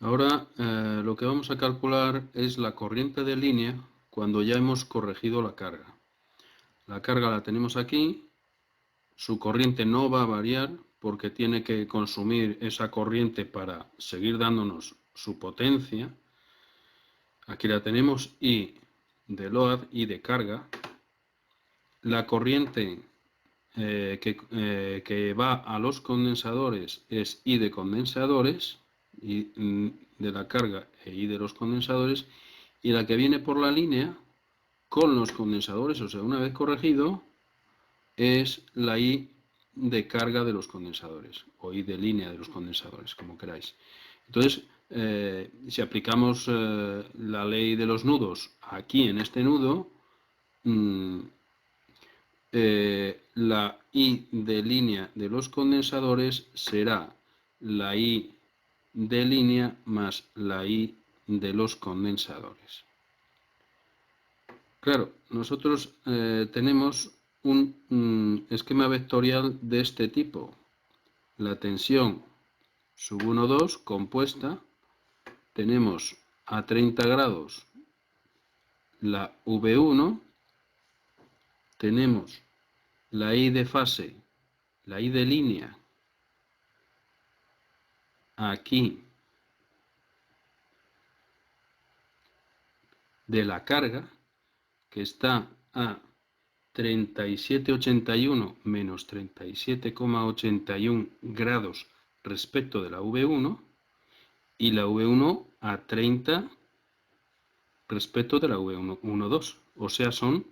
Ahora lo que vamos a calcular es la corriente de línea cuando ya hemos corregido la carga. La carga la tenemos aquí, su corriente no va a variar porque tiene que consumir esa corriente para seguir dándonos su potencia. Aquí la tenemos I de load, I de carga. La corriente que va a los condensadores es I de condensadores, I de la carga e I de los condensadores, y la que viene por la línea con los condensadores, o sea, una vez corregido, es la I de carga de los condensadores, o I de línea de los condensadores, como queráis. Entonces, si aplicamos la ley de los nudos aquí en este nudo, la I de línea de los condensadores será la I de línea más la I de los condensadores. Claro, nosotros tenemos un esquema vectorial de este tipo. La tensión sub 1, 2 compuesta. Tenemos a 30 grados la V1. Tenemos la I de fase, la I de línea, aquí de la carga, que está a 37,81 menos 37,81 grados respecto de la V1, y la V1 a 30 respecto de la V1, 2. O sea, son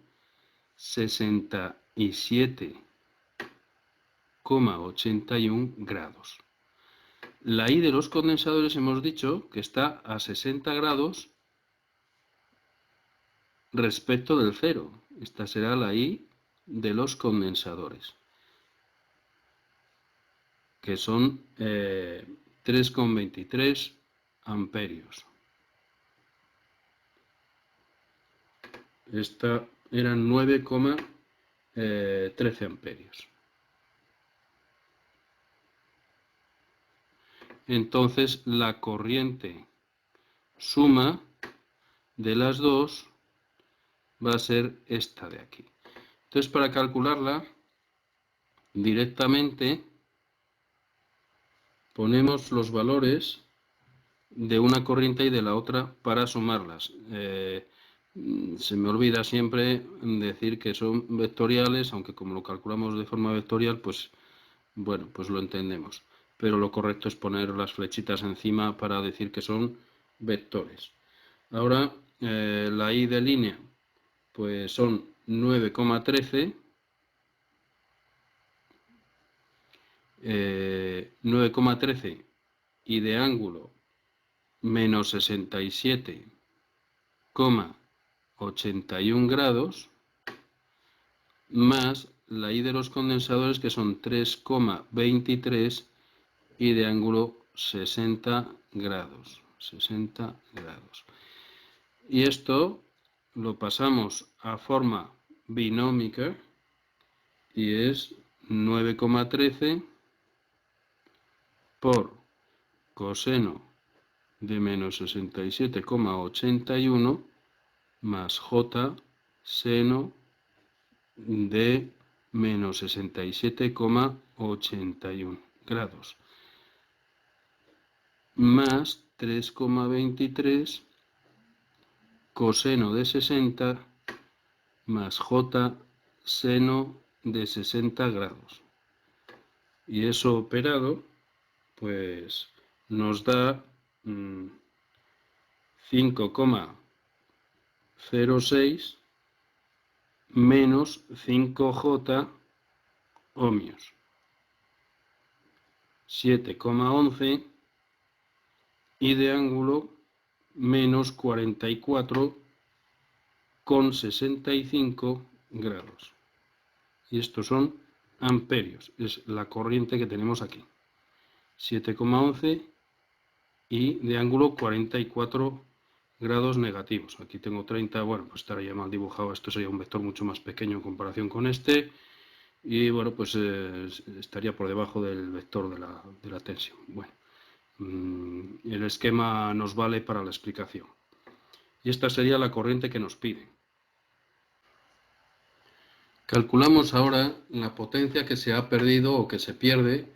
67,81 grados. La I de los condensadores hemos dicho que está a 60 grados respecto del cero. Esta será la I de los condensadores, que son 3,23 amperios. Esta eran 9,13 amperios. Entonces la corriente suma de las dos va a ser esta de aquí. Entonces, para calcularla directamente ponemos los valores de una corriente y de la otra para sumarlas. Se me olvida siempre decir que son vectoriales, aunque como lo calculamos de forma vectorial, pues bueno, pues lo entendemos. Pero lo correcto es poner las flechitas encima para decir que son vectores. Ahora, la I de línea, pues son 9,13. 9,13 y de ángulo menos 67,81 grados, más la I de los condensadores, que son 3,23 y de ángulo 60 grados. 60 grados. Y esto lo pasamos a forma binómica y es 9,13 por coseno de menos 67,81 más J seno de menos 67,81 grados, más 3,23 coseno de 60 más J seno de 60 grados. Y eso operado, pues nos da 5,06 menos 5J ohmios. 7,11 y de ángulo menos 44,65 grados. Y estos son amperios, es la corriente que tenemos aquí. 7,11 y de ángulo 44 grados negativos. Aquí tengo 30, bueno, pues estaría mal dibujado, esto sería un vector mucho más pequeño en comparación con este, y bueno, pues estaría por debajo del vector de la tensión. Bueno, el esquema nos vale para la explicación. Y esta sería la corriente que nos piden. Calculamos ahora la potencia que se ha perdido o que se pierde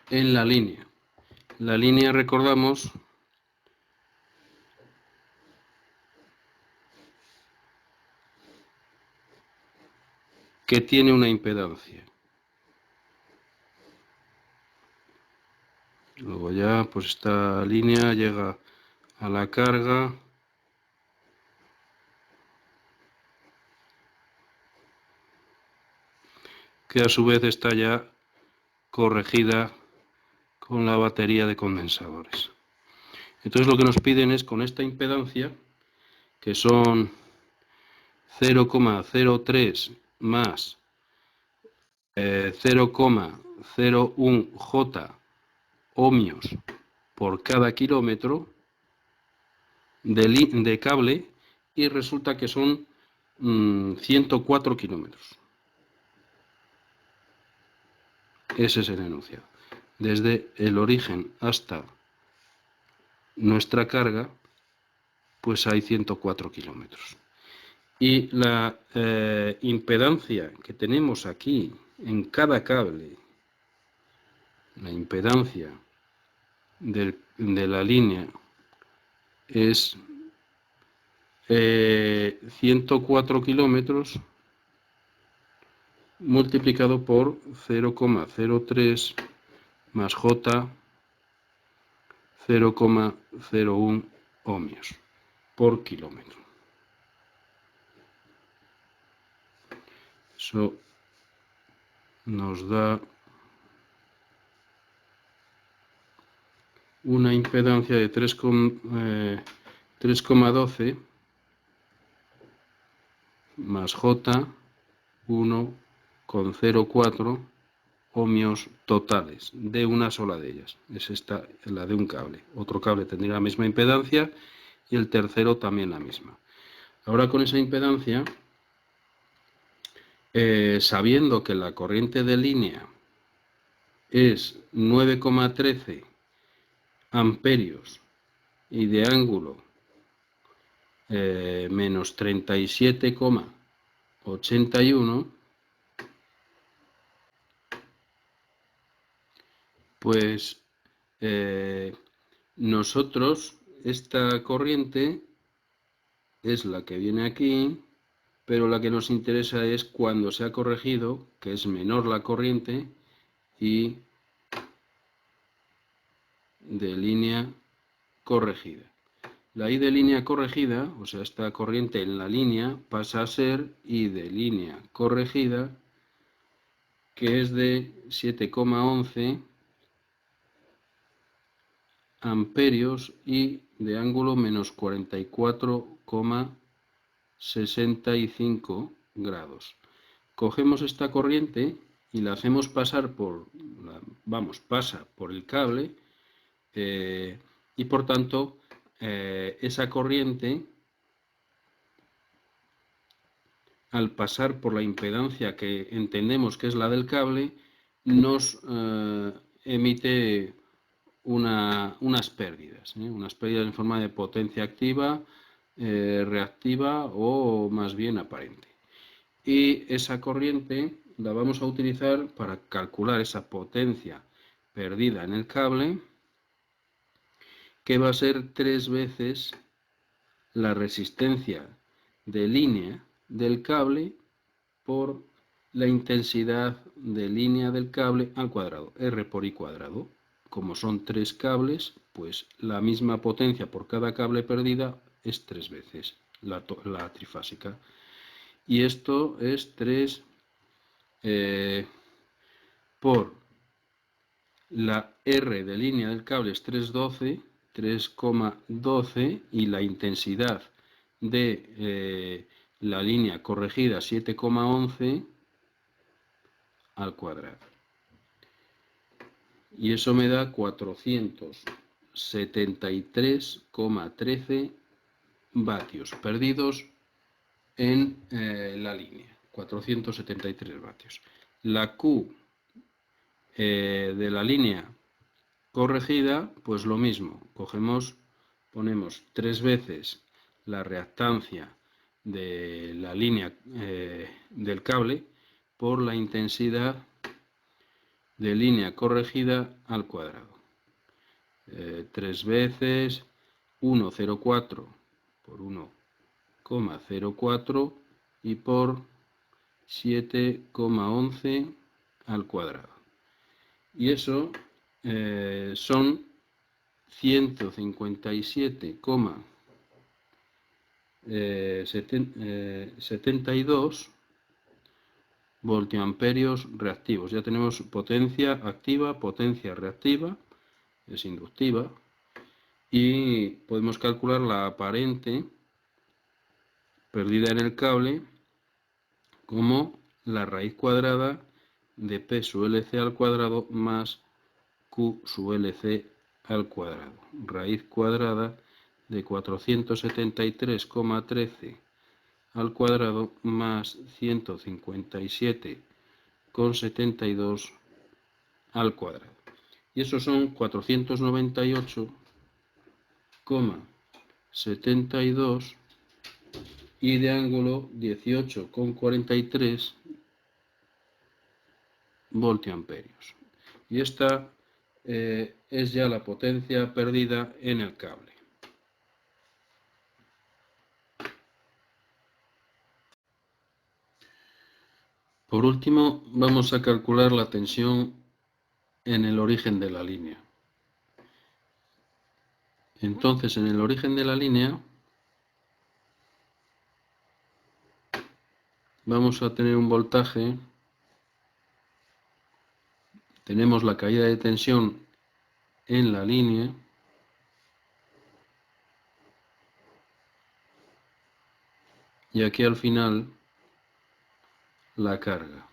en la línea. La línea, recordamos, que tiene una impedancia. Luego ya, pues esta línea llega a la carga que a su vez está ya corregida con la batería de condensadores. Entonces lo que nos piden es con esta impedancia, que son 0,03 más 0,01 J ohmios por cada kilómetro de cable, y resulta que son 104 kilómetros. Ese es el enunciado. Desde el origen hasta nuestra carga, pues hay 104 kilómetros. Y la impedancia que tenemos aquí en cada cable, la impedancia de la línea es 104 kilómetros multiplicado por 0,03 más J 0,01 ohmios por kilómetro. Eso nos da una impedancia de 3,12 más J 1,04 ohmios totales de una sola de ellas. Es esta, la de un cable. Otro cable tendría la misma impedancia y el tercero también la misma. Ahora con esa impedancia, sabiendo que la corriente de línea es 9,13 amperios y de ángulo menos 37,81, pues nosotros esta corriente es la que viene aquí, pero la que nos interesa es cuando se ha corregido, que es menor la corriente y de línea corregida. La I de línea corregida, o sea, esta corriente en la línea, pasa a ser I de línea corregida, que es de 7,11 amperios y de ángulo menos 44,65 grados. Cogemos esta corriente y la hacemos pasar pasa por el cable, y por tanto esa corriente, al pasar por la impedancia que entendemos que es la del cable, nos emite unas pérdidas en forma de potencia activa, reactiva o más bien aparente. Y esa corriente la vamos a utilizar para calcular esa potencia perdida en el cable, que va a ser 3 veces la resistencia de línea del cable por la intensidad de línea del cable al cuadrado, R por I cuadrado. Como son 3 cables, pues la misma potencia por cada cable perdida es 3 veces la trifásica. Y esto es 3 por la R de línea del cable es 3,12 y la intensidad de la línea corregida 7,11 al cuadrado. Y eso me da 473,13 vatios perdidos en la línea. 473 vatios. La Q de la línea corregida, pues lo mismo. Ponemos 3 veces la reactancia de la línea del cable por la intensidad de línea corregida al cuadrado. 3 veces 1,04 por 1,04 y por 7,11 al cuadrado. Y eso son 157,72 voltiamperios reactivos. Ya tenemos potencia activa, potencia reactiva, es inductiva, y podemos calcular la aparente perdida en el cable como la raíz cuadrada de P sub LC al cuadrado más Q sub LC al cuadrado. Raíz cuadrada de 473,13 al cuadrado más 157,72 al cuadrado. Y eso son 498,72 y de ángulo 18,43 voltiamperios. Y esta es ya la potencia perdida en el cable. Por último, vamos a calcular la tensión en el origen de la línea. Entonces, en el origen de la línea vamos a tener un voltaje, tenemos la caída de tensión en la línea, y aquí al final la carga.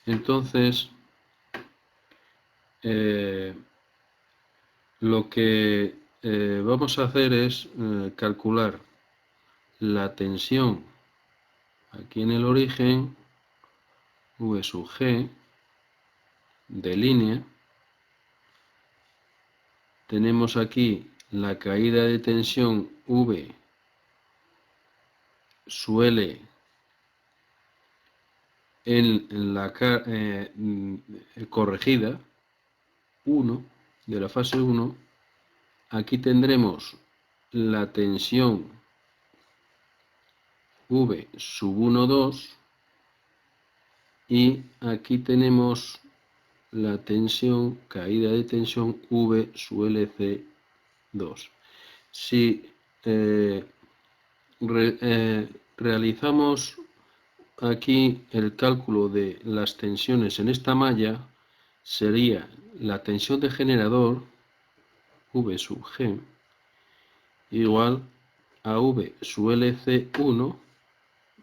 Entonces, lo que vamos a hacer es calcular la tensión aquí en el origen, V sub G, de línea. Tenemos aquí la caída de tensión V sub L en la corregida 1 de la fase 1. Aquí tendremos la tensión V sub 1, 2 y aquí tenemos la tensión, caída de tensión V sub LC 2. Si realizamos aquí el cálculo de las tensiones en esta malla, sería la tensión de generador V sub G igual a V sub LC1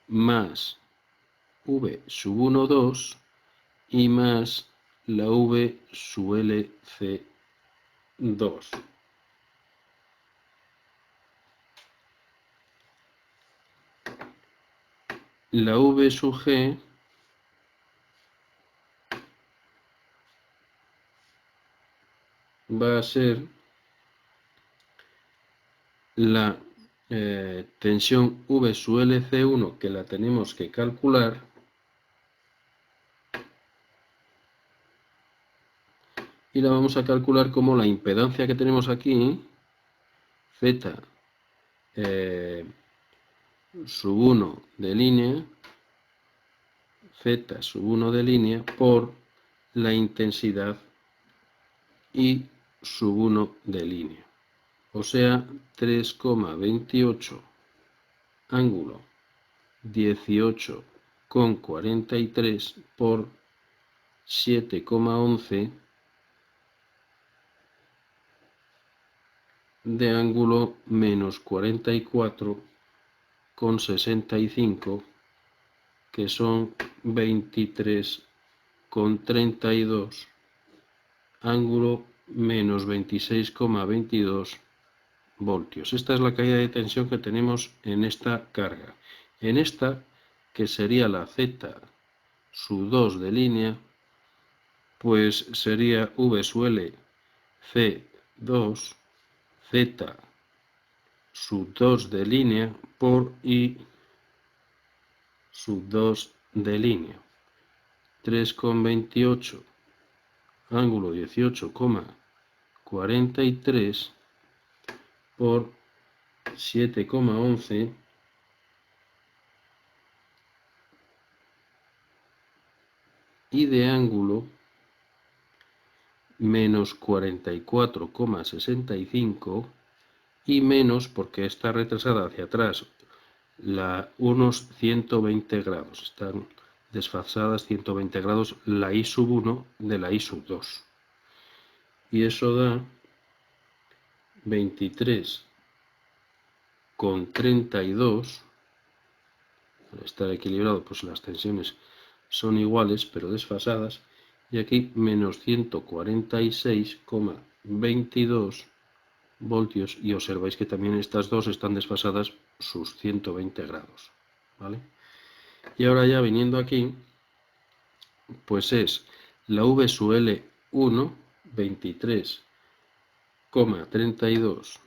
más V sub 1, 2 y más la V sub LC2. La V sub G va a ser la tensión V sub LC1, que la tenemos que calcular, y la vamos a calcular como la impedancia que tenemos aquí, Z sub 1 de línea, Z sub 1 de línea por la intensidad I sub 1 de línea. O sea, 3,28 ángulo 18,43 por 7,11 de ángulo menos 44,65, que son 23,32 ángulo menos 26,22 voltios. Esta es la caída de tensión que tenemos en esta carga. En esta, que sería la Z sub 2 de línea, pues sería V sub L C2 Z sub 2 de línea por I sub 2 de línea. 3,28 ángulo 18,43 por 7,11 y de ángulo menos 44,65 y menos porque está retrasada hacia atrás unos 120 grados. Están desfasadas 120 grados la I sub 1 de la I sub 2. Y eso da 23,32. Al estar equilibrado, pues las tensiones son iguales, pero desfasadas. Y aquí menos 146,22 voltios. Y observáis que también estas dos están desfasadas sus 120 grados. ¿Vale? Y ahora ya viniendo aquí, pues es la V sub L1, 23,32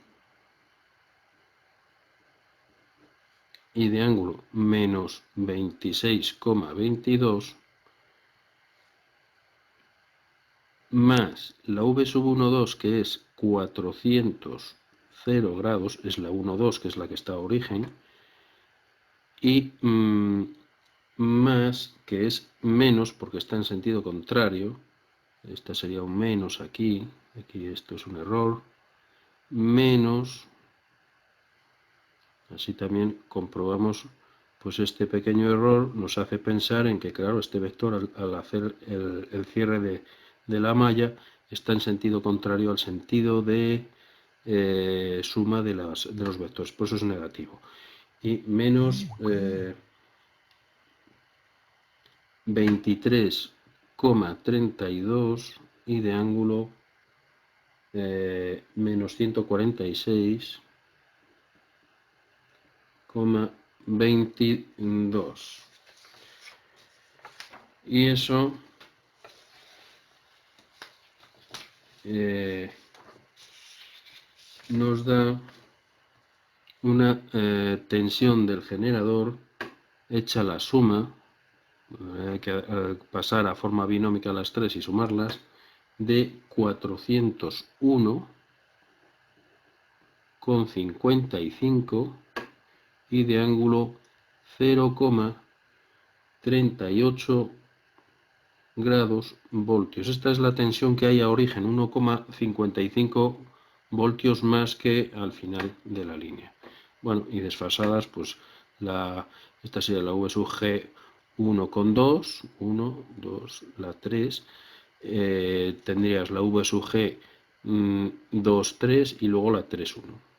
y de ángulo menos 26,22 más la V sub 1,2 que es 400 grados, es la 1,2 que es la que está a origen, y más que es menos porque está en sentido contrario, esta sería un menos aquí esto es un error, menos, así también comprobamos, pues este pequeño error nos hace pensar en que, claro, este vector al hacer el cierre de la malla está en sentido contrario al sentido de suma de los vectores, por eso es negativo. Y menos 23,32 y de ángulo menos 146,22. Y eso nos da una tensión del generador hecha la suma, hay que pasar a forma binómica las tres y sumarlas, de 401,55 y de ángulo 0,38 grados voltios. Esta es la tensión que hay a origen, 1,55 voltios más que al final de la línea. Bueno, y desfasadas, pues esta sería la V sub G 1,2, 1, 2, la 3, tendrías la V sub G 2, 3 y luego la 3, 1.